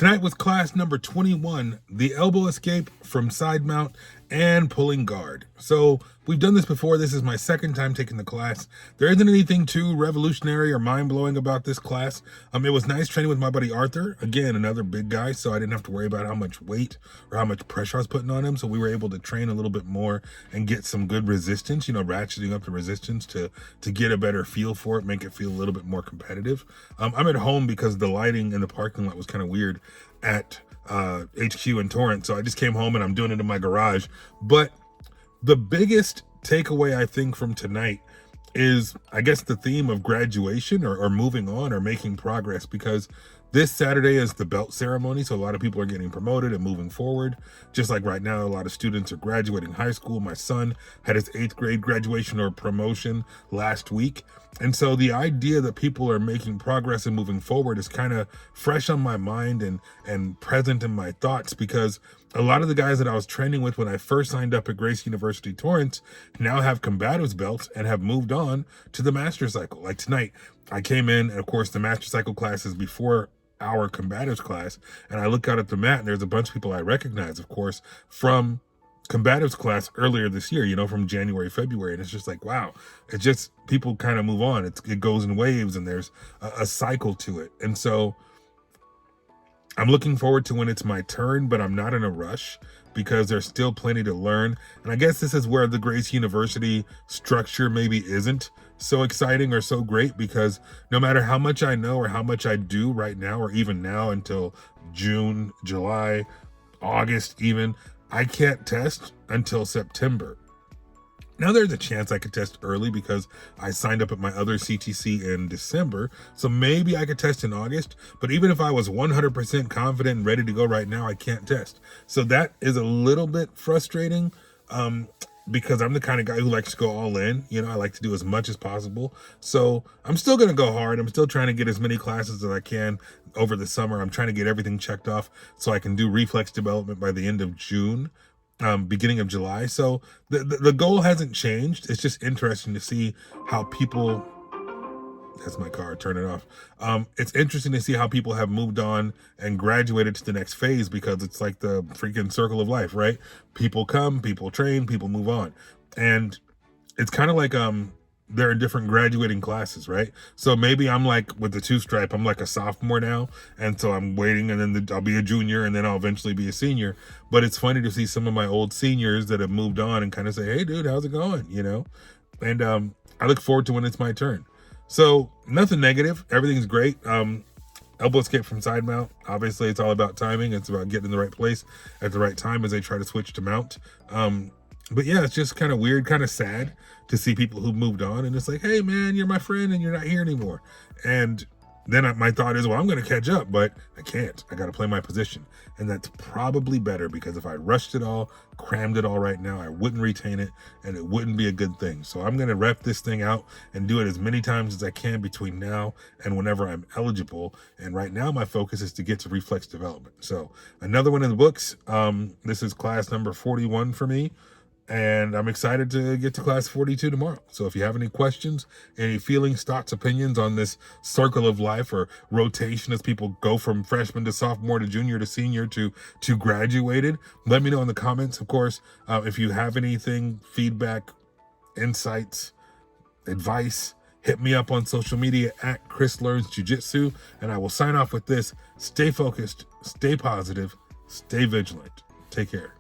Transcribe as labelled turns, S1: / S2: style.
S1: Tonight was class number 21, the elbow escape from side mount and pulling guard. So we've done this before. This is my second time taking the class. There isn't anything too revolutionary or mind-blowing about this class. It was nice training with my buddy Arthur. Again, another big guy, so I didn't have to worry about how much weight or how much pressure I was putting on him. So we were able to train a little bit more and get some good resistance, ratcheting up the resistance to get a better feel for it, make it feel a little bit more competitive. I'm at home because the lighting in the parking lot was kind of weird at HQ in Torrance, so I just came home and I'm doing it in my garage. But the biggest takeaway I think from tonight is, I guess, the theme of graduation or moving on or making progress, because this Saturday is the belt ceremony, so a lot of people are getting promoted and moving forward. Just like right now, a lot of students are graduating high school. My son had his 8th grade graduation or promotion last week. And so the idea that people are making progress and moving forward is kind of fresh on my mind and present in my thoughts, because a lot of the guys that I was training with when I first signed up at Gracie University Torrance now have combatives belts and have moved on to the master cycle. Like tonight, I came in, and of course the master cycle class is before our combatives class, and I look out at the mat and there's a bunch of people I recognize, of course, from combatives class earlier this year, from January, February. And it's just like, wow, it's just, people kind of move on. It goes in waves, and there's a cycle to it. And so I'm looking forward to when it's my turn, but I'm not in a rush because there's still plenty to learn. And I guess this is where the Gracie University structure maybe isn't so exciting or so great, because no matter how much I know or how much I do right now, or even now until June, July, August even, I can't test until September. Now there's a chance I could test early because I signed up at my other CTC in December. So maybe I could test in August, but even if I was 100% confident and ready to go right now, I can't test. So that is a little bit frustrating, because I'm the kind of guy who likes to go all in. I like to do as much as possible. So I'm still going to go hard. I'm still trying to get as many classes as I can over the summer. I'm trying to get everything checked off so I can do reflex development by the end of June. Beginning of July. So the goal hasn't changed. It's just interesting to see how people, that's my car, turn it off. It's interesting to see how people have moved on and graduated to the next phase, because it's like the freaking circle of life, right? People come, people train, people move on. And it's kind of like, they're in different graduating classes, right? So maybe I'm like, with the 2-stripe, I'm like a sophomore now, and so I'm waiting, and then I'll be a junior, and then I'll eventually be a senior. But it's funny to see some of my old seniors that have moved on and kind of say, hey dude, how's it going? And I look forward to when it's my turn. So nothing negative, everything's great. Elbow escape from side mount, obviously it's all about timing. It's about getting in the right place at the right time as they try to switch to mount. But yeah, it's just kind of weird, kind of sad to see people who moved on, and it's like, hey man, you're my friend and you're not here anymore. And then my thought is, well, I'm going to catch up, but I can't. I got to play my position. And that's probably better, because if I rushed it all, crammed it all right now, I wouldn't retain it, and it wouldn't be a good thing. So I'm going to rep this thing out and do it as many times as I can between now and whenever I'm eligible. And right now my focus is to get to reflex development. So another one in the books. This is class number 41 for me. And I'm excited to get to class 42 tomorrow. So if you have any questions, any feelings, thoughts, opinions on this circle of life or rotation as people go from freshman to sophomore to junior to senior to graduated, let me know in the comments. Of course, if you have anything, feedback, insights, advice, hit me up on social media at Chris Learns Jiu-Jitsu. And I will sign off with this. Stay focused, stay positive, stay vigilant. Take care.